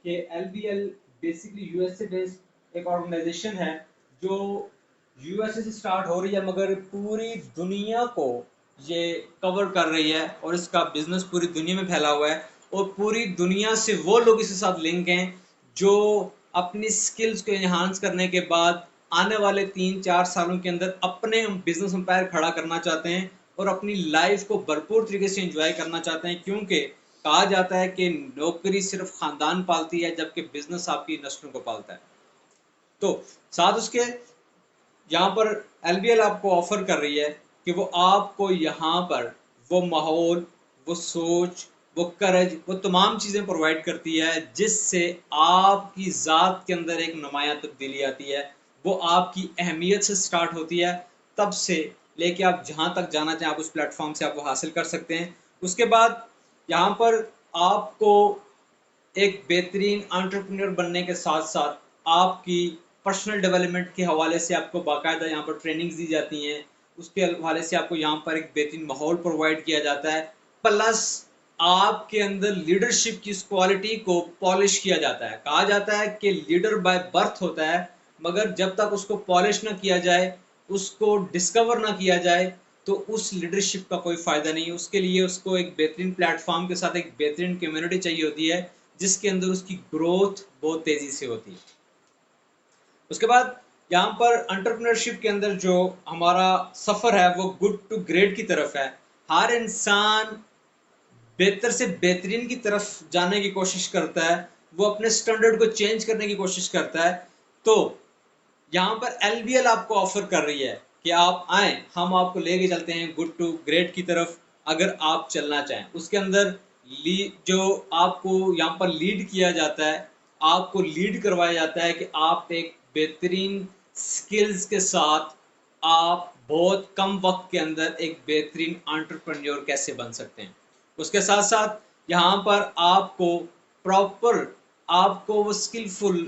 कि LBL basically USA based एक organisation है जो यूएसए से स्टार्ट हो रही है, मगर पूरी दुनिया को ये कवर कर रही है और इसका बिजनेस पूरी दुनिया में फैला हुआ है। और पूरी दुनिया से वो लोग इसके साथ लिंक हैं जो अपनी स्किल्स को इन्हांस करने के बाद आने वाले 3-4 सालों के अंदर अपने बिजनेस एम्पायर खड़ा करना चाहते हैं और अपनी लाइफ को भरपूर तरीके से एंजॉय करना चाहते हैं, क्योंकि कहा जाता है कि नौकरी सिर्फ खानदान पालती है जबकि बिजनेस आपकी नस्लों को पालता है। तो साथ उसके यहाँ पर एलबीएल आपको ऑफर कर रही है कि वो आपको यहाँ पर वो माहौल, वो सोच, वो करज, वो तमाम चीज़ें प्रोवाइड करती है जिससे आपकी ज़ात के अंदर एक नुमाया तब्दीली आती है। वो आपकी अहमियत से स्टार्ट होती है, तब से लेके आप जहाँ तक जाना चाहें आप उस प्लेटफॉर्म से आप वो हासिल कर सकते हैं। उसके बाद यहाँ पर आपको एक बेहतरीन एंटरप्रेन्योर बनने के साथ साथ आपकी पर्सनल डेवलपमेंट के हवाले से आपको बाकायदा यहाँ पर ट्रेनिंग्स दी जाती हैं। उसके हवाले से आपको यहाँ पर एक बेहतरीन माहौल प्रोवाइड किया जाता है, प्लस आपके अंदर लीडरशिप की इस क्वालिटी को पॉलिश किया जाता है। कहा जाता है कि लीडर बाय बर्थ होता है, मगर जब तक उसको पॉलिश ना किया जाए, उसको डिस्कवर ना किया जाए, तो उस लीडरशिप का कोई फ़ायदा नहीं है। उसके लिए उसको एक बेहतरीन प्लेटफॉर्म के साथ एक बेहतरीन कम्युनिटी चाहिए होती है जिसके अंदर उसकी ग्रोथ बहुत तेज़ी से होती है। उसके बाद यहाँ पर एंटरप्रेन्योरशिप के अंदर जो हमारा सफ़र है वो गुड टू ग्रेट की तरफ है। हर इंसान बेहतर से बेहतरीन की तरफ जाने की कोशिश करता है, वो अपने स्टैंडर्ड को चेंज करने की कोशिश करता है। तो यहाँ पर एलबीएल आपको ऑफर कर रही है कि आप आए, हम आपको लेके चलते हैं गुड टू ग्रेट की तरफ, अगर आप चलना चाहें। उसके अंदर जो आपको यहाँ पर लीड किया जाता है, आपको लीड करवाया जाता है कि आप एक बेहतरीन स्किल्स के साथ आप बहुत कम वक्त के अंदर एक बेहतरीन एंटरप्रेन्योर कैसे बन सकते हैं। उसके साथ साथ यहाँ पर आपको प्रॉपर, आपको वो स्किलफुल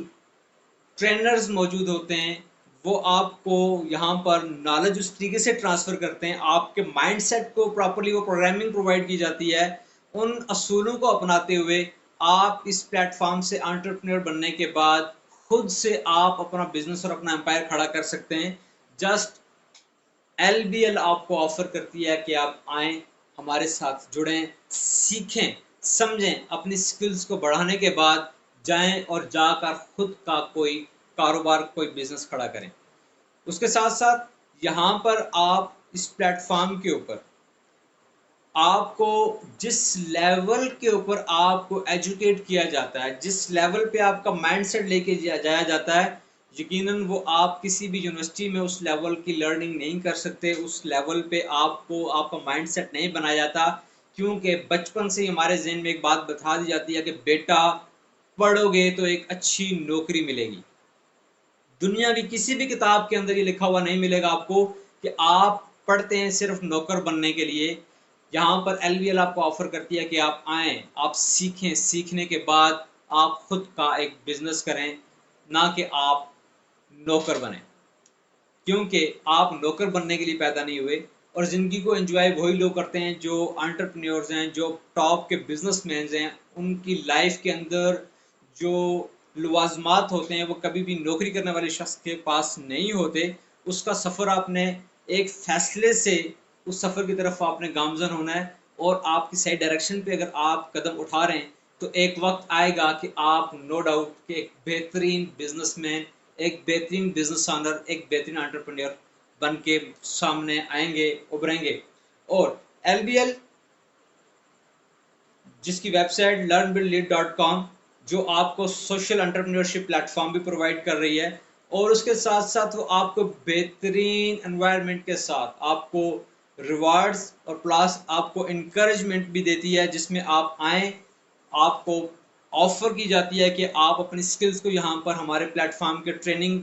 ट्रेनर्स मौजूद होते हैं। वो आपको यहाँ पर नॉलेज उस तरीके से ट्रांसफ़र करते हैं, आपके माइंडसेट को प्रॉपर्ली वो प्रोग्रामिंग प्रोवाइड की जाती है। उन असूलों को अपनाते हुए आप इस प्लेटफॉर्म से एंटरप्रेन्योर बनने के बाद खुद से आप अपना बिजनेस और अपना एम्पायर खड़ा कर सकते हैं। जस्ट एलबीएल आपको ऑफर करती है कि आप आएँ, हमारे साथ जुड़ें, सीखें, समझें, अपनी स्किल्स को बढ़ाने के बाद जाएँ और जाकर खुद का कोई कारोबार, कोई बिजनेस खड़ा करें। उसके साथ-साथ यहाँ पर आप इस प्लेटफॉर्म के ऊपर आपको जिस लेवल के ऊपर आपको एजुकेट किया जाता है, जिस लेवल पे आपका माइंडसेट लेके जाया जाता है, यकीनन वो आप किसी भी यूनिवर्सिटी में उस लेवल की लर्निंग नहीं कर सकते। उस लेवल पे आपको आपका माइंडसेट नहीं बनाया जाता, क्योंकि बचपन से ही हमारे ज़हन में एक बात बता दी जाती है कि बेटा पढ़ोगे तो एक अच्छी नौकरी मिलेगी। दुनिया की किसी भी किताब के अंदर ये लिखा हुआ नहीं मिलेगा आपको कि आप पढ़ते हैं सिर्फ नौकर बनने के लिए। यहाँ पर एलवीएल आपको ऑफर करती है कि आप आएँ, आप सीखें, सीखने के बाद आप खुद का एक बिजनेस करें, ना कि आप नौकर बने, क्योंकि आप नौकर बनने के लिए पैदा नहीं हुए। और ज़िंदगी को एंजॉय वही लोग करते हैं जो एंटरप्रेन्योर्स हैं, जो टॉप के बिजनेसमैन हैं। उनकी लाइफ के अंदर जो लवाजमात होते हैं वो कभी भी नौकरी करने वाले शख्स के पास नहीं होते। उसका सफ़र आपने एक फैसले से उस सफ़र की तरफ आपने गामजन होना है, और आपकी सही डायरेक्शन पे अगर आप कदम उठा रहे हैं तो एक वक्त आएगा कि आप नो डाउट कि एक बेहतरीन बिजनेसमैन, एक बेहतरीन बिजनेस ऑनर, एक बेहतरीन एंटरप्रेन्योर बन के सामने आएंगे, उभरेंगे। और एलबीएल, जिसकी वेबसाइट learnbuildlead.com, जो आपको सोशल एंटरप्रेन्योरशिप प्लेटफॉर्म भी प्रोवाइड कर रही है, और उसके साथ साथ वो आपको बेहतरीन एनवायरनमेंट के साथ आपको रिवार्ड्स और प्लस आपको इनकरेजमेंट भी देती है, जिसमें आप आएँ, आपको ऑफर की जाती है कि आप अपनी स्किल्स को यहाँ पर हमारे प्लेटफॉर्म के ट्रेनिंग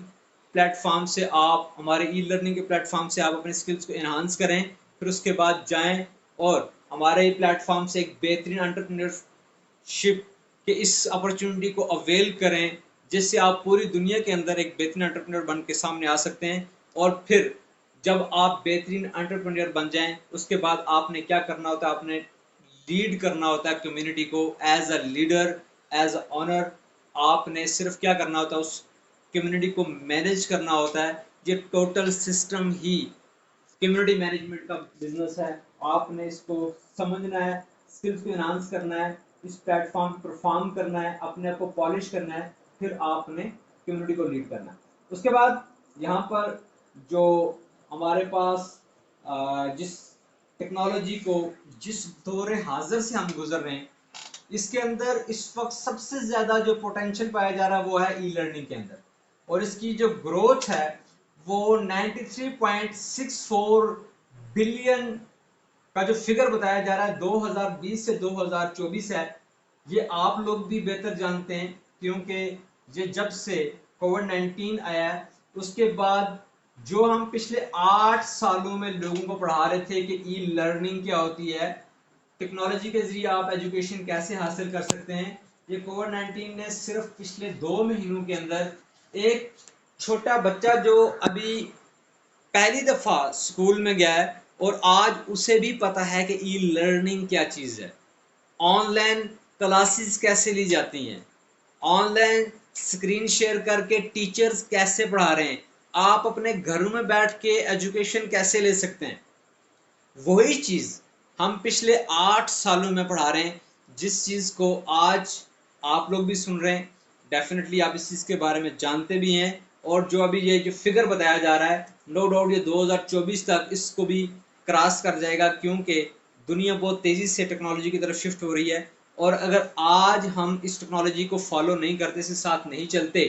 प्लेटफॉर्म से, आप हमारे ई लर्निंग के प्लेटफॉर्म से आप अपनी स्किल्स को इन्हांस करें, फिर उसके बाद जाएं और हमारे प्लेटफॉर्म से एक बेहतरीन एंटरप्रेन्योरशिप के इस अपॉर्चुनिटी को अवेल करें, जिससे आप पूरी दुनिया के अंदर एक बेहतरीन एंटरप्रेन्योर बन के सामने आ सकते हैं। और फिर जब आप बेहतरीन एंटरप्रेन्योर बन जाएं, उसके बाद आपने क्या करना होता है, आपने लीड करना होता है कम्युनिटी को as a leader, as a honour, आपने सिर्फ क्या करना होता है, उस कम्युनिटी को मैनेज करना होता है। ये टोटल सिस्टम ही कम्युनिटी मैनेजमेंट का बिजनेस है। आपने इसको समझना है, स्किल्स को एनहांस करना है, इस प्लेटफॉर्म परफॉर्म करना है, अपने आप को पॉलिश करना है, फिर आपने कम्युनिटी को लीड करना है। उसके बाद यहाँ पर जो हमारे पास जिस टेक्नोलॉजी को, जिस दौरे हाजिर से हम गुजर रहे हैं, इसके अंदर इस वक्त सबसे ज्यादा जो पोटेंशियल पाया जा रहा है वो है ई लर्निंग के अंदर, और इसकी जो ग्रोथ है वो 93.64 बिलियन का जो फिगर बताया जा रहा है 2020 से 2024 है। ये आप लोग भी बेहतर जानते हैं, क्योंकि ये जब से कोविड-19 आया है उसके बाद जो हम पिछले 8 सालों में लोगों को पढ़ा रहे थे कि ई लर्निंग क्या होती है, टेक्नोलॉजी के जरिए आप एजुकेशन कैसे हासिल कर सकते हैं, ये कोविड-19 ने सिर्फ पिछले 2 महीनों के अंदर एक छोटा बच्चा जो अभी पहली दफा स्कूल में गया है और आज उसे भी पता है कि ई लर्निंग क्या चीज है, ऑनलाइन क्लासेस कैसे ली जाती हैं, ऑनलाइन स्क्रीन शेयर करके टीचर्स कैसे पढ़ा रहे हैं, आप अपने घरों में बैठ के एजुकेशन कैसे ले सकते हैं, वही चीज हम पिछले 8 सालों में पढ़ा रहे हैं, जिस चीज को आज आप लोग भी सुन रहे हैं। डेफिनेटली आप इस चीज के बारे में जानते भी हैं, और जो अभी ये जो फिगर बताया जा रहा है, नो डाउट ये 2024 तक इसको भी क्रॉस कर जाएगा, क्योंकि दुनिया बहुत तेजी से टेक्नोलॉजी की तरफ शिफ्ट हो रही है। और अगर आज हम इस टेक्नोलॉजी को फॉलो नहीं करते, इसके साथ नहीं चलते,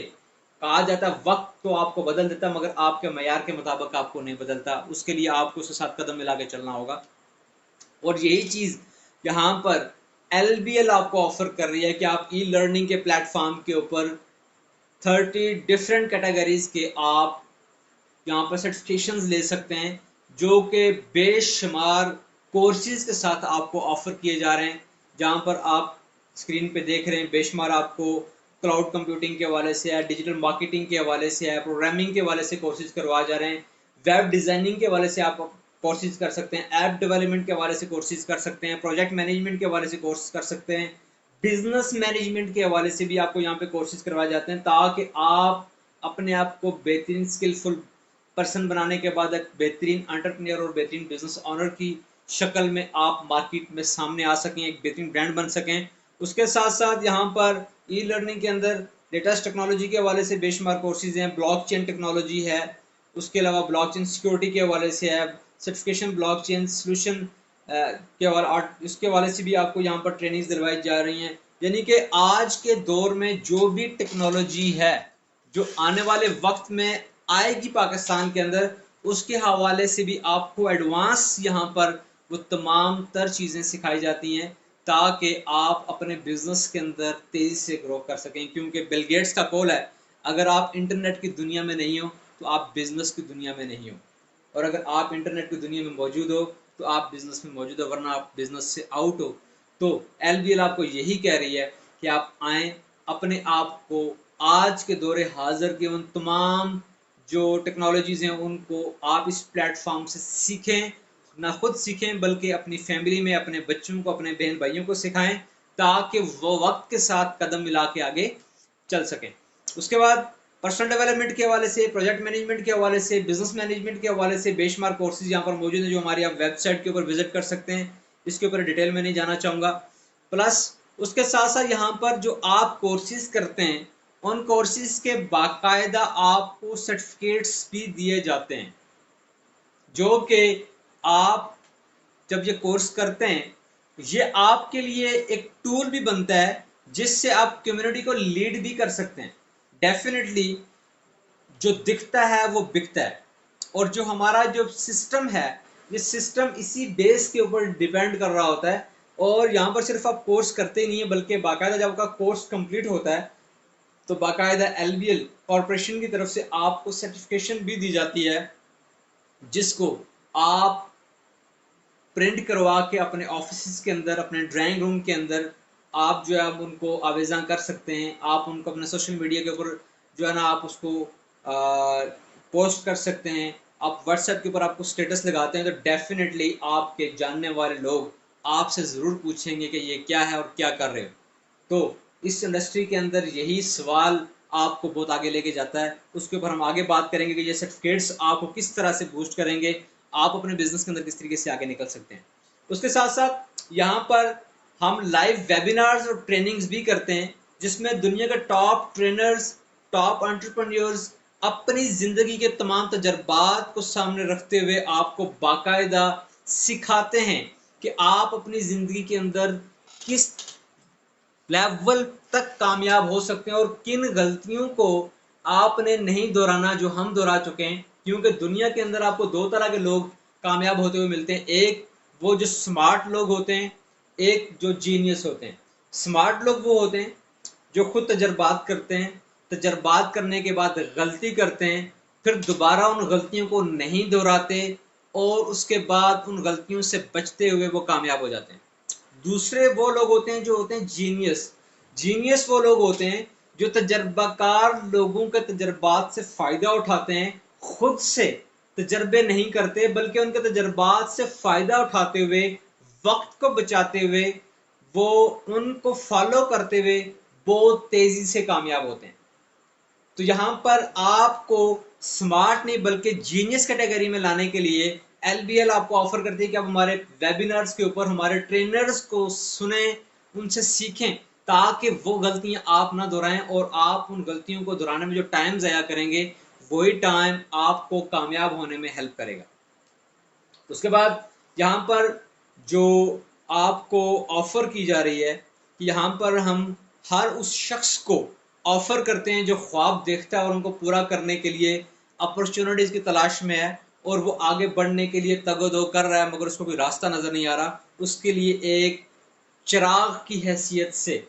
कहा जाता है वक्त तो आपको बदल देता मगर आपके मयार के मुताबिक आपको नहीं बदलता, उसके लिए आपको उसके साथ कदम मिला के चलना होगा। और यही चीज यहाँ पर LBL आपको ऑफर कर रही है कि आप ई लर्निंग के प्लेटफॉर्म के ऊपर 30 डिफरेंट कैटेगरीज के आप यहाँ पर सर्टिफिकेशंस ले सकते हैं, जो कि बेशुमार कोर्सेज के साथ आपको ऑफर किए जा रहे हैं। जहाँ पर आप स्क्रीन पे देख रहे हैं बेशुमार आपको क्लाउड कंप्यूटिंग के हवाले से है, डिजिटल मार्केटिंग के हवाले से है, प्रोग्रामिंग के हवाले से कोर्सेज करवाए जा रहे हैं, वेब डिज़ाइनिंग के हवाले से आप कोर्सेज कर सकते हैं, ऐप डेवलपमेंट के हवाले से कोर्सेज कर सकते हैं, प्रोजेक्ट मैनेजमेंट के हवाले से कोर्स कर सकते हैं, बिजनेस मैनेजमेंट के हवाले से भी आपको यहाँ पे कोर्सेज करवाए जाते हैं, ताकि आप अपने आप को बेहतरीन स्किलफुल पर्सन बनाने के बाद एक बेहतरीन एंटरप्रेन्योर और बेहतरीन बिजनेस ऑनर की शक्ल में आप मार्केट में सामने आ सकें, एक बेहतरीन ब्रांड बन सकें। उसके साथ साथ यहाँ पर ई लर्निंग के अंदर लेटेस्ट टेक्नोलॉजी के हवाले से बेशुमार कोर्सेज हैं, ब्लॉकचेन टेक्नोलॉजी है, उसके अलावा ब्लॉकचेन सिक्योरिटी के हवाले से है, सर्टिफिकेशन ब्लॉकचेन सोल्यूशन के हवाले, उसके हवाले से भी आपको यहाँ पर ट्रेनिंग्स दिलवाई जा रही हैं। यानी कि आज के दौर में जो भी टेक्नोलॉजी है जो आने वाले वक्त में आएगी पाकिस्तान के अंदर, उसके हवाले से भी आपको एडवांस यहाँ पर वो तमाम तर चीज़ें सिखाई जाती हैं, ताकि आप अपने बिजनेस के अंदर तेज़ी से ग्रो कर सकें। क्योंकि बिल गेट्स का कॉल है, अगर आप इंटरनेट की दुनिया में नहीं हो तो आप बिजनेस की दुनिया में नहीं हो, और अगर आप इंटरनेट की दुनिया में मौजूद हो तो आप बिजनेस में मौजूद हो, वरना आप बिजनेस से आउट हो। तो LBL आपको यही कह रही है कि आप आएँ, अपने आप को आज के दौरे हाजिर के उन तमाम जो टेक्नोलॉजीज़ हैं उनको आप इस प्लेटफॉर्म से सीखें, ना खुद सीखें बल्कि अपनी फैमिली में अपने बच्चों को, अपने बहन भाइयों को सिखाएं, ताकि वो वक्त के साथ कदम मिला के आगे चल सकें। उसके बाद पर्सनल डेवलपमेंट के हवाले से, प्रोजेक्ट मैनेजमेंट के हवाले से, बिजनेस मैनेजमेंट के हवाले से बेशुमार कोर्सेज यहाँ पर मौजूद हैं, जो हमारी आप वेबसाइट के ऊपर विजिट कर सकते हैं। इसके ऊपर डिटेल में नहीं जाना चाहूँगा। प्लस उसके साथ साथ यहाँ पर जो आप कोर्सेज करते हैं उन कोर्सेज के बाकायदा आपको सर्टिफिकेट्स भी दिए जाते हैं, जो कि आप जब ये कोर्स करते हैं ये आपके लिए एक टूल भी बनता है, जिससे आप कम्युनिटी को लीड भी कर सकते हैं। डेफिनेटली जो दिखता है वो बिकता है, और जो हमारा जो सिस्टम है, ये सिस्टम इसी बेस के ऊपर डिपेंड कर रहा होता है। और यहाँ पर सिर्फ आप कोर्स करते ही नहीं है, बल्कि बाकायदा जब आपका कोर्स कंप्लीट होता है तो बाकायदा LBL कॉरपोरेशन की तरफ से आपको सर्टिफिकेशन भी दी जाती है, जिसको आप प्रिंट करवा के अपने ऑफिस के अंदर, अपने ड्राइंग रूम के अंदर आप जो है उनको आवेज़ा कर सकते हैं। आप उनको अपने सोशल मीडिया के ऊपर जो है ना आप उसको पोस्ट कर सकते हैं। आप व्हाट्सएप के ऊपर आपको स्टेटस लगाते हैं तो डेफिनेटली आपके जानने वाले लोग आपसे ज़रूर पूछेंगे कि ये क्या है और क्या कर रहे हो। तो इस इंडस्ट्री के अंदर यही सवाल आपको बहुत आगे लेके जाता है। उसके ऊपर हम आगे बात करेंगे कि ये सर्टिफिकेट्स आपको किस तरह से बूस्ट करेंगे, आप अपने बिजनेस के अंदर किस तरीके से आगे निकल सकते हैं। उसके साथ साथ यहाँ पर हम लाइव वेबिनार्स और ट्रेनिंग्स भी करते हैं, जिसमें दुनिया के टॉप ट्रेनर्स, टॉप एंटरप्रेन्योर्स अपनी जिंदगी के तमाम तजर्बात को सामने रखते हुए आपको बाकायदा सिखाते हैं कि आप अपनी जिंदगी के अंदर किस लेवल तक कामयाब हो सकते हैं और किन गलतियों को आपने नहीं दोहराना जो हम दोहरा चुके हैं। क्योंकि दुनिया के अंदर आपको दो तरह के लोग कामयाब होते हुए मिलते हैं, एक वो जो स्मार्ट लोग होते हैं, एक जो जीनियस होते हैं। स्मार्ट लोग वो होते हैं जो खुद तजर्बात करते हैं, तजर्बात करने के बाद गलती करते हैं, फिर दोबारा उन गलतियों को नहीं दोहराते और उसके बाद उन गलतियों से बचते हुए वो कामयाब हो जाते हैं। दूसरे वो लोग होते हैं जो होते हैं जीनियस। जीनियस वो लोग होते हैं जो तजर्बाकार लोगों के तजर्बात से फ़ायदा उठाते हैं, खुद से तजर्बे नहीं करते बल्कि उनके तजर्बात से फ़ायदा उठाते हुए, वक्त को बचाते हुए, वो उनको फॉलो करते हुए बहुत तेज़ी से कामयाब होते हैं। तो यहाँ पर आपको स्मार्ट नहीं बल्कि जीनियस कैटेगरी में लाने के लिए LBL आपको ऑफर करती है कि आप हमारे वेबिनार्स के ऊपर हमारे ट्रेनर्स को सुने, उनसे सीखें, ताकि वो गलतियां आप ना दोहराएं और आप उन गलतियों को दोहराने में जो टाइम ज़ाया करेंगे वही टाइम आपको कामयाब होने में हेल्प करेगा। उसके बाद यहाँ पर जो आपको ऑफर की जा रही है कि यहाँ पर हम हर उस शख्स को ऑफर करते हैं जो ख्वाब देखता है और उनको पूरा करने के लिए अपॉर्चुनिटीज की तलाश में है और वो आगे बढ़ने के लिए तगदो कर रहा है मगर उसको कोई रास्ता नजर नहीं आ रहा। उसके लिए एक चिराग की हैसियत से,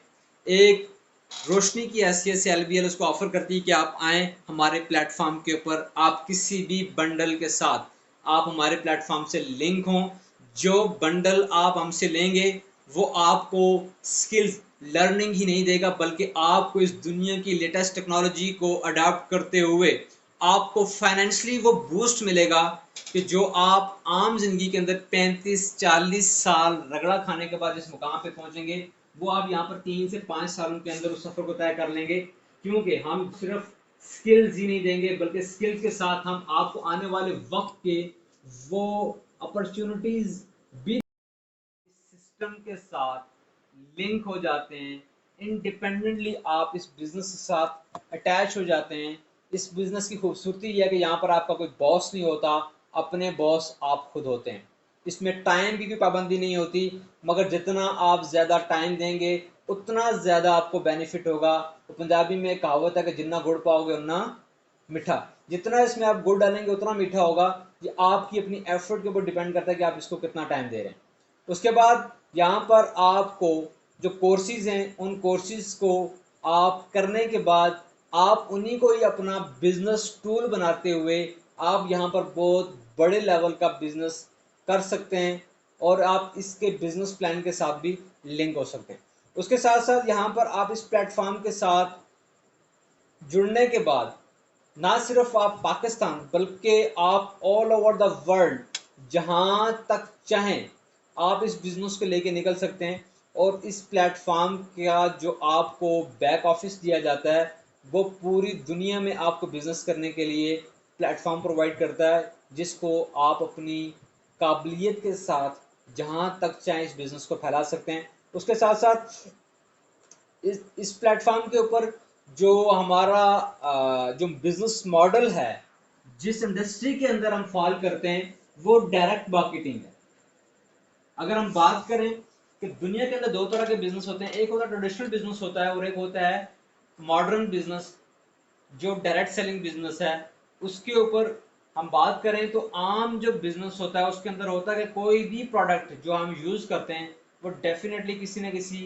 एक रोशनी की हैसियत से LBL उसको ऑफर करती है कि आप आएँ हमारे प्लेटफॉर्म के ऊपर, आप किसी भी बंडल के साथ आप हमारे प्लेटफॉर्म से लिंक हों। जो बंडल आप हमसे लेंगे वो आपको स्किल्स लर्निंग ही नहीं देगा बल्कि आपको इस दुनिया की लेटेस्ट टेक्नोलॉजी को अडॉप्ट करते हुए आपको फाइनेंशियली वो बूस्ट मिलेगा कि जो आप आम जिंदगी के अंदर 35-40 साल रगड़ा खाने के बाद जिस मुकाम पे पहुंचेंगे वो आप यहाँ पर 3 से 5 सालों के अंदर उस सफर को तय कर लेंगे। क्योंकि हम सिर्फ स्किल्स ही नहीं देंगे बल्कि स्किल्स के साथ हम आपको आने वाले वक्त के वो अपॉर्चुनिटीज भी सिस्टम के साथ लिंक हो जाते हैं। इंडिपेंडेंटली आप इस बिजनेस के साथ अटैच हो जाते हैं। इस बिजनेस की खूबसूरती यह है कि यहाँ पर आपका कोई बॉस नहीं होता, अपने बॉस आप खुद होते हैं। इसमें टाइम की कोई पाबंदी नहीं होती मगर जितना आप ज़्यादा टाइम देंगे उतना ज़्यादा आपको बेनिफिट होगा। तो पंजाबी में एक कहावत है कि जितना गुड़ पाओगे उतना मीठा। जितना इसमें आप गुड़ डालेंगे उतना मीठा होगा। ये आपकी अपनी एफर्ट के ऊपर डिपेंड करता है कि आप इसको कितना टाइम दे रहे हैं। उसके बाद यहाँ पर आपको जो कोर्सेज हैं उन कोर्सेज को आप करने के बाद आप उन्हीं को ही अपना बिजनेस टूल बनाते हुए आप यहाँ पर बहुत बड़े लेवल का बिजनेस कर सकते हैं और आप इसके बिजनेस प्लान के साथ भी लिंक हो सकते हैं। उसके साथ साथ यहाँ पर आप इस प्लेटफॉर्म के साथ जुड़ने के बाद ना सिर्फ आप पाकिस्तान बल्कि आप ऑल ओवर द वर्ल्ड जहाँ तक चाहें आप इस बिज़नेस को लेके निकल सकते हैं। और इस प्लेटफॉर्म का जो आपको बैक ऑफिस दिया जाता है वो पूरी दुनिया में आपको बिज़नेस करने के लिए प्लेटफॉर्म प्रोवाइड करता है, जिसको आप अपनी काबिलियत के साथ जहाँ तक चाहें इस बिज़नेस को फैला सकते हैं। उसके साथ साथ इस प्लेटफॉर्म के ऊपर जो हमारा जो बिजनेस मॉडल है, जिस इंडस्ट्री के अंदर हम फॉल करते हैं वो डायरेक्ट मार्केटिंग है। अगर हम बात करें कि दुनिया के अंदर दो तरह के बिजनेस होते हैं, एक होता है ट्रेडिशनल बिजनेस होता है और एक होता है मॉडर्न बिजनेस जो डायरेक्ट सेलिंग बिजनेस है। उसके ऊपर हम बात करें तो आम जो बिजनेस होता है उसके अंदर होता है कि कोई भी प्रोडक्ट जो हम यूज़ करते हैं वो डेफिनेटली किसी न किसी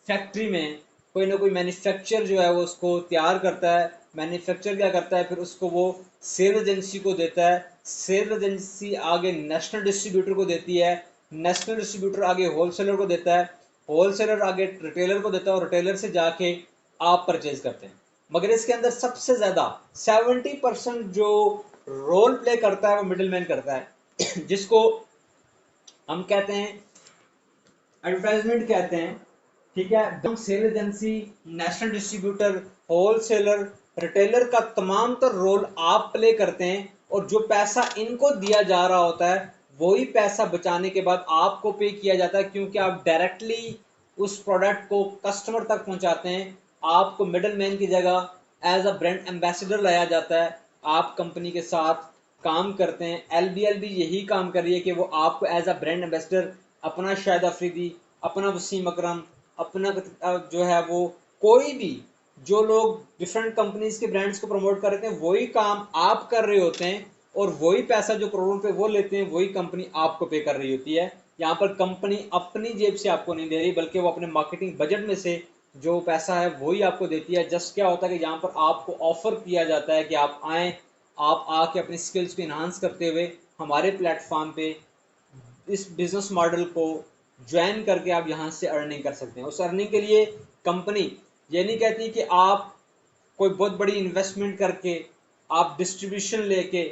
फैक्ट्री में कोई ना कोई मैन्युफैक्चर जो है वो उसको तैयार करता है। मैन्युफैक्चर क्या करता है, फिर उसको वो सेल एजेंसी को देता है, सेल एजेंसी आगे नेशनल डिस्ट्रीब्यूटर को देती है, नेशनल डिस्ट्रीब्यूटर आगे होलसेलर को देता है, होलसेलर आगे रिटेलर को देता है और रिटेलर से जाके आप परचेज करते हैं। मगर इसके अंदर सबसे ज़्यादा 70% जो रोल प्ले करता है वो मिडिल मैन करता है जिसको हम कहते हैं एडवर्टाइजमेंट कहते हैं। ठीक है। Sale agency, national distributor, wholesaler, retailer का तमाम तर रोल आप प्ले करते हैं, और जो पैसा इनको दिया जा रहा होता है वही पैसा बचाने के बाद आपको पे किया जाता है, क्योंकि आप डायरेक्टली उस प्रोडक्ट को कस्टमर तक पहुंचाते हैं। आपको मिडल मैन की जगह एज अ ब्रांड एम्बेसडर लाया जाता है। आप कंपनी के साथ काम करते हैं। एलबीएल भी यही काम कर रही है कि वो आपको एज अ ब्रांड एम्बेसडर, अपना शाहिद अफरीदी, अपना वसीम अकरम, अपना जो है वो कोई भी, जो लोग डिफरेंट कंपनीज के ब्रांड्स को प्रमोट कर रहे हैं वही काम आप कर रहे होते हैं, और वही पैसा जो करोड़ों पे वो लेते हैं वही कंपनी आपको पे कर रही होती है। यहाँ पर कंपनी अपनी जेब से आपको नहीं दे रही, बल्कि वो अपने मार्केटिंग बजट में से जो पैसा है वही आपको देती है। जस्ट क्या होता है कि यहाँ पर आपको ऑफर किया जाता है कि आप आएँ, आप आके अपनी स्किल्स को इन्हांस करते हुए हमारे प्लेटफॉर्म पे इस बिजनेस मॉडल को ज्वाइन करके आप यहाँ से अर्निंग कर सकते हैं। उस अर्निंग के लिए कंपनी ये नहीं कहती कि आप कोई बहुत बड़ी इन्वेस्टमेंट करके, आप डिस्ट्रीब्यूशन लेके,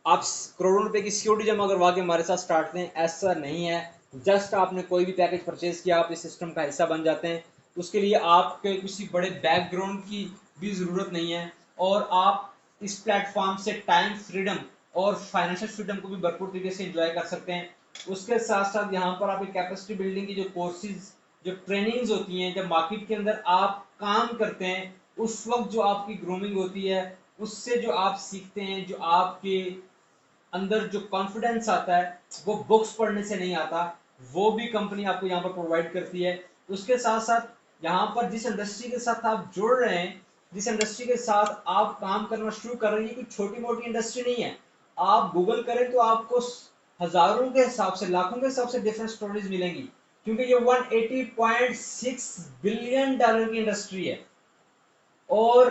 आप करोड़ों रुपए की सिक्योरिटी जमा करवा के हमारे साथ स्टार्ट करें, ऐसा नहीं है। जस्ट आपने कोई भी पैकेज परचेज किया, आप इस सिस्टम का हिस्सा बन जाते हैं। उसके लिए आपके किसी बड़े बैकग्राउंड की भी ज़रूरत नहीं है, और आप इस प्लेटफॉर्म से टाइम फ्रीडम और फाइनेंशियल फ्रीडम को भी भरपूर तरीके से एंजॉय कर सकते हैं। उसके साथ साथ यहाँ पर आपकी कैपेसिटी बिल्डिंग की जो कोर्सेज, जो ट्रेनिंग्स होती हैं, जब मार्केट के अंदर आप काम करते हैं उस वक्त जो आपकी ग्रूमिंग होती है, उससे जो आप सीखते हैं, जो आपके अंदर जो कॉन्फिडेंस आता है वो बुक्स पढ़ने से नहीं आता, वो भी कंपनी आपको यहाँ पर प्रोवाइड करती है। उसके साथ साथ यहाँ पर जिस इंडस्ट्री के साथ आप जुड़ रहे हैं, जिस इंडस्ट्री के साथ आप काम करना शुरू कर रहे हैं, कोई छोटी मोटी इंडस्ट्री नहीं है। आप गूगल करें तो आपको हजारों के हिसाब से, लाखों के हिसाब से डिफरेंट स्टोरीज मिलेंगी, क्योंकि ये 180.6 बिलियन डॉलर की इंडस्ट्री है। और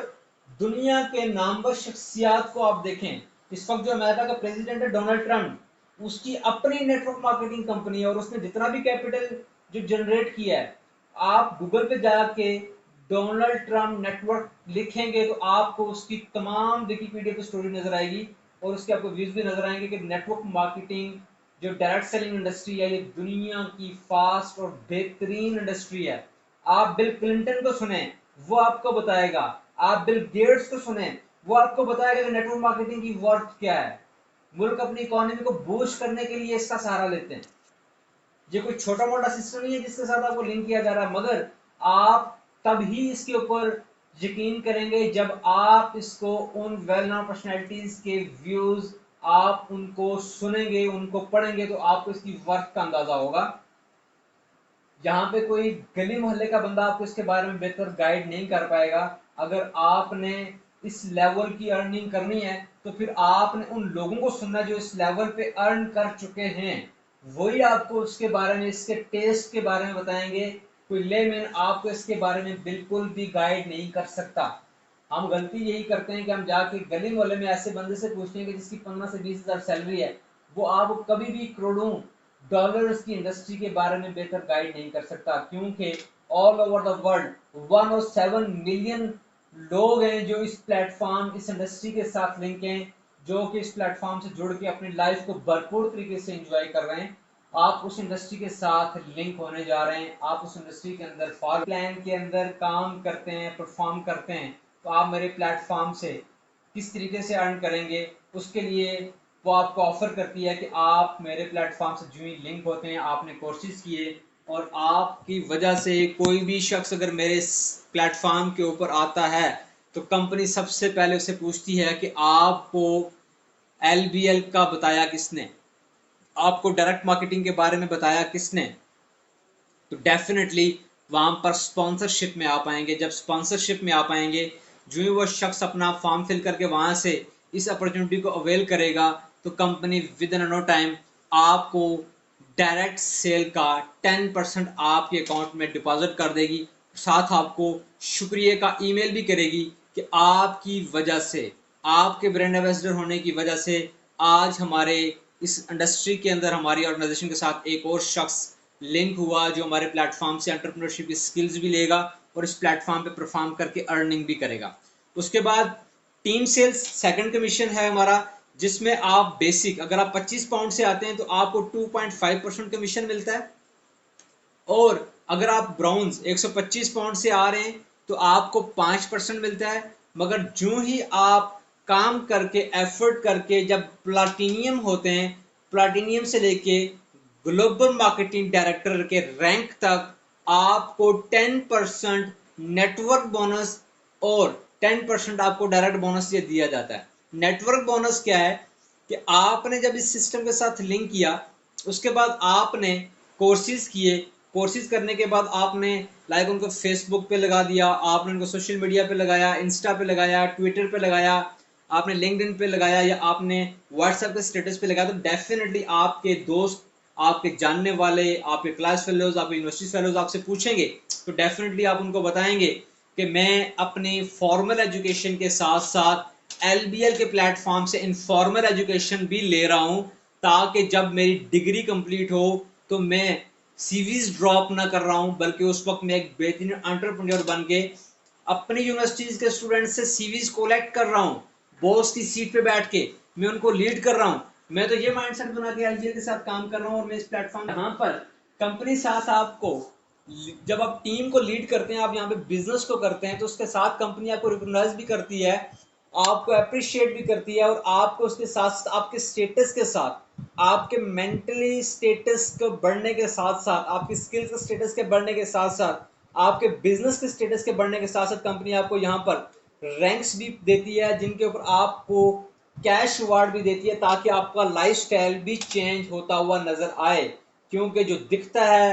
दुनिया के नामवर शख्सियात को आप देखें, इस वक्त जो अमेरिका का प्रेसिडेंट है डोनाल्ड ट्रंप, उसकी अपनी नेटवर्क मार्केटिंग कंपनी है, और उसने जितना भी कैपिटल जो जनरेट किया है, आप गूगल पे जाके डोनाल्ड ट्रंप नेटवर्क लिखेंगे तो आपको उसकी तमाम विकिपीडिया पे स्टोरी नजर आएगी, और उसके आपको व्यूज भी नजर आएंगे कि नेटवर्क मार्केटिंग जो डायरेक्ट सेलिंग इंडस्ट्री है, ये दुनिया की फास्ट और बेहतरीन इंडस्ट्री है। आप बिल क्लिंटन को सुने, वो आपको बताएगा। आप बिल गेट्स को सुने, वो आपको बताएगा कि नेटवर्क मार्केटिंग की वर्थ क्या है। मुल्क अपनी इकोनॉमी को बूस्ट करने के लिए इसका सहारा लेते हैं। ये कोई छोटा मोटा सिस्टम नहीं है जिसके साथ आपको लिंक किया जा रहा है, मगर आप तभी इसके ऊपर यकीन करेंगे जब आप इसको उन वेल नोन पर्सनैलिटीज के व्यूज आप उनको सुनेंगे, उनको पढ़ेंगे, तो आपको इसकी वर्थ का अंदाजा होगा। यहाँ पे कोई गली मोहल्ले का बंदा आपको इसके बारे में बेहतर गाइड नहीं कर पाएगा। अगर आपने इस लेवल की अर्निंग करनी है तो फिर आपने उन लोगों को सुनना जो इस लेवल पे अर्न कर चुके हैं, वही आपको उसके बारे में, इसके टेस्ट के बारे में बताएंगे। कोई लेमैन आपको इसके बारे में बिल्कुल भी गाइड नहीं कर सकता। हम गलती यही करते हैं कि हम जाके गली मोहल्ले में ऐसे बंदे से पूछते हैं कि जिसकी 15 से 20 हज़ार सैलरी है, वो आपको कभी भी करोड़ों डॉलर्स की इंडस्ट्री के बारे में बेहतर गाइड नहीं कर सकता, क्योंकि all over the world 107 million लोग हैं जो इस प्लेटफॉर्म, इस इंडस्ट्री के साथ लिंक हैं, जो कि इस प्लेटफॉर्म से जुड़ के अपनी लाइफ को भरपूर तरीके से एंजॉय कर रहे हैं। आप उस इंडस्ट्री के साथ लिंक होने जा रहे हैं, आप उस इंडस्ट्री के अंदर फॉल प्लान के अंदर काम करते हैं, परफॉर्म करते हैं, तो आप मेरे प्लेटफॉर्म से किस तरीके से अर्न करेंगे, उसके लिए वो आपको ऑफर करती है कि आप मेरे प्लेटफॉर्म से जो ही लिंक होते हैं, आपने कोर्सेज किए, और आपकी वजह से कोई भी शख्स अगर मेरे प्लेटफॉर्म के ऊपर आता है तो कंपनी सबसे पहले उसे पूछती है कि आपको एलबीएल का बताया किसने, आपको डायरेक्ट मार्केटिंग के बारे में बताया किसने। तो डेफिनेटली वहां पर स्पॉन्सरशिप में आ पाएंगे। जब स्पॉन्सरशिप में आ पाएंगे, जो ही वो शख्स अपना फॉर्म फिल करके वहां से इस अपॉर्चुनिटी को अवेल करेगा, तो company within no time आपको डायरेक्ट सेल का 10% आपके अकाउंट में डिपॉजिट कर देगी। साथ आपको शुक्रिया का ईमेल भी करेगी कि आपकी वजह से, आपके ब्रांड एम्बेसडर होने की वजह से आज हमारे इस इंडस्ट्री के अंदर हमारी ऑर्गेनाइजेशन के साथ एक और शख्स लिंक हुआ जो हमारे प्लेटफॉर्म से एंटरप्रेन्योरशिप की स्किल्स भी लेगा और इस प्लेटफॉर्म पे परफॉर्म करके अर्निंग भी करेगा। उसके बाद टीम सेल्स सेकंड कमीशन है हमारा, जिसमें आप बेसिक, अगर आप 25 पाउंड से आते हैं तो आपको 2.5% कमीशन मिलता है, और अगर आप ब्रॉन्ज 125 पाउंड से आ रहे हैं तो आपको 5% मिलता है, मगर जो ही आप काम करके एफर्ट करके जब प्लाटिनियम होते हैं, प्लाटिनियम से लेके ग्लोबल मार्केटिंग डायरेक्टर के रैंक तक आपको 10% नेटवर्क बोनस और 10% आपको डायरेक्ट बोनस ये दिया जाता है। नेटवर्क बोनस क्या है कि आपने जब इस सिस्टम के साथ लिंक किया, उसके बाद आपने कोर्सेज किए, कोर्सेज करने के बाद आपने लाइक उनको फेसबुक पे लगा दिया, आपने उनको सोशल मीडिया पे लगाया, इंस्टा पे लगाया, ट्विटर पे लगाया, आपने लिंक्डइन पे लगाया या आपने व्हाट्सएप के स्टेटस पे लगाया, तो डेफिनेटली आपके दोस्त, आपके जानने वाले, आपके क्लास फेलोज, आपके यूनिवर्सिटी फेलोज आपसे पूछेंगे, तो डेफिनेटली आप उनको बताएंगे कि मैं अपनी फॉर्मल एजुकेशन के साथ साथ एलबीएल के प्लेटफॉर्म से इनफॉर्मल एजुकेशन भी ले रहा हूं, ताकि जब मेरी डिग्री कंप्लीट हो तो मैं सीवीज ड्रॉप ना कर रहा हूं, बल्कि उस वक्त मैं एक बेहतरीन एंटरप्रेन्योर बन के अपनी यूनिवर्सिटीज के स्टूडेंट से सीवीज कोलेक्ट कर रहा हूं, बॉस की सीट पे बैठ के मैं उनको लीड कर रहा हूं। मैं तो ये माइंडसेट बना के एलजीएल के साथ काम कर रहा हूं, और मैं इस प्लेटफॉर्म यहाँ पर कंपनी साथ आपको, जब आप टीम को लीड करते हैं, आप यहाँ पे बिजनेस को करते हैं, तो उसके साथ कंपनी आपको रिकॉग्नाइज भी करती है, आपको अप्रिशिएट भी करती है, और आपको उसके साथ आपके स्टेटस के साथ, आपके मेंटली स्टेटस को बढ़ने के साथ साथ, आपकी स्किल्स के स्टेटस के बढ़ने के साथ साथ, आपके बिजनेस के स्टेटस के बढ़ने के साथ साथ कंपनी आपको यहाँ पर रैंक्स भी देती है, जिनके ऊपर आपको कैश अवार्ड भी देती है, ताकि आपका लाइफस्टाइल भी चेंज होता हुआ नजर आए, क्योंकि जो दिखता है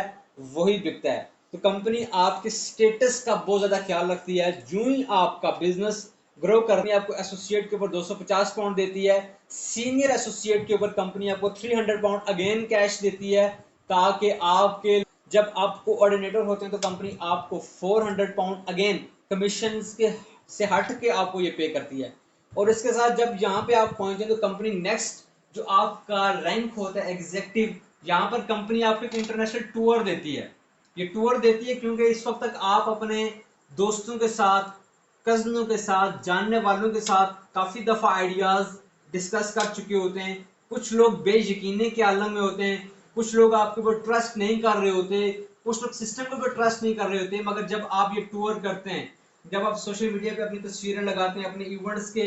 वही बिकता है। तो कंपनी आपके स्टेटस का बहुत ज्यादा ख्याल रखती है। जो ही आपका बिजनेस ग्रो करने, आपको एसोसिएट के ऊपर 250 पाउंड देती है, सीनियर एसोसिएट के ऊपर कंपनी आपको 300 पाउंड अगेन कैश देती है, ताकि आपके जब आप कोऑर्डिनेटर होते हैं तो कंपनी आपको 400 पाउंड अगेन कमीशन के से हट के आपको ये पे करती है। और इसके साथ जब यहाँ पे आप पहुंचे तो कंपनी नेक्स्ट जो आपका रैंक होता है एग्जीक्यूटिव, यहाँ पर कंपनी आपको एक इंटरनेशनल टूर देती है। ये टूर देती है क्योंकि इस वक्त तक आप अपने दोस्तों के साथ, कजनों के साथ, जानने वालों के साथ काफी दफा आइडियाज डिस्कस कर चुके होते हैं। कुछ लोग बेयकीनी के आलम में होते हैं, कुछ लोग आपके ऊपर ट्रस्ट नहीं कर रहे होते, कुछ लोग सिस्टम के ऊपर ट्रस्ट नहीं कर रहे होते, मगर जब आप ये टूर करते हैं, जब आप सोशल मीडिया पे अपनी तस्वीरें लगाते हैं अपने इवेंट्स के,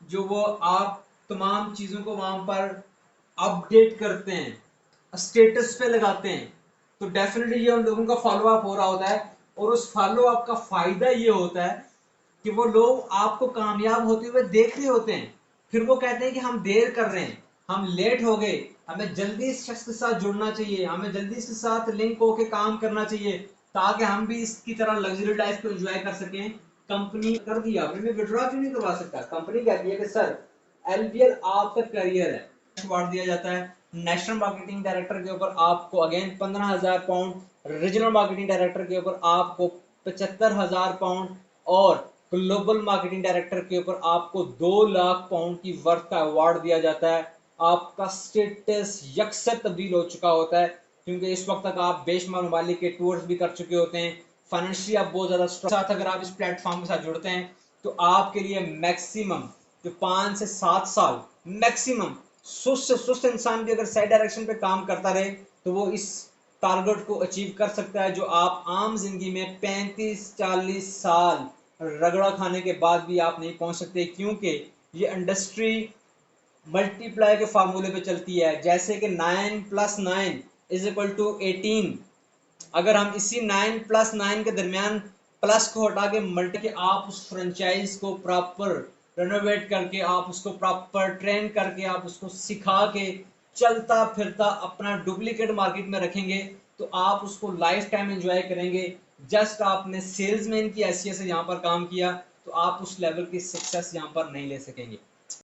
जो वो आप तमाम चीज़ों को वहां पर अपडेट करते हैं, स्टेटस पे लगाते हैं, तो डेफिनेटली ये उन लोगों का फॉलो अप हो रहा होता है। और उस फॉलो अप का फायदा ये होता है कि वो लोग आपको कामयाब होते हुए देख रहे होते हैं, फिर वो कहते हैं कि हम देर कर रहे हैं, हम लेट हो गए, हमें जल्दी इस शख्स के साथ जुड़ना चाहिए, हमें जल्दी इसके साथ लिंक होके काम करना चाहिए, ताकि हम भी इसकी तरह लग्जरी लाइफ को एंजॉय कर सकें। कंपनी कर दिया, मैं विड्रॉ क्यों नहीं करवा सकता? कंपनी कहती है कि सर एलबीएल आपका करियर है, अवार्ड दिया जाता है। नेशनल मार्केटिंग डायरेक्टर के ऊपर आपको again 15,000 pound, regional marketing director के ऊपर आपको 75,000 पाउंड, और ग्लोबल मार्केटिंग डायरेक्टर के ऊपर आपको 2 लाख पाउंड की वर्थ का अवार्ड दिया जाता है। आपका स्टेटस यकसर तब्दील हो चुका होता है, क्योंकि इस वक्त तक आप बेशुमार ममालिक के टूर्स भी कर चुके होते हैं, फाइनेंशियली आप बहुत ज़्यादा साथ, अगर आप इस प्लेटफॉर्म के साथ जुड़ते हैं तो आपके लिए मैक्सिमम जो 5 से 7 साल मैक्सिमम, सुस्त से सुस्त इंसान भी अगर सही डायरेक्शन पे काम करता रहे तो वो इस टारगेट को अचीव कर सकता है, जो आप आम जिंदगी में 35-40 साल रगड़ा खाने के बाद भी आप नहीं पहुंच सकते, क्योंकि ये इंडस्ट्री मल्टीप्लाई के फार्मूले पे चलती है। जैसे कि 9 + 9 = 18, अगर हम इसी 9 + 9 के दरमियान प्लस को हटा के मल्टी के आप उस फ्रेंचाइज को प्रॉपर रेनोवेट करके, आप उसको प्रॉपर ट्रेन करके, आप उसको सिखा के चलता फिरता अपना डुप्लीकेट मार्केट में रखेंगे, तो आप उसको लाइफ टाइम एंजॉय करेंगे। जस्ट आपने सेल्समैन की हैसियत से यहाँ पर काम किया तो आप उस लेवल की सक्सेस यहाँ पर नहीं ले सकेंगे।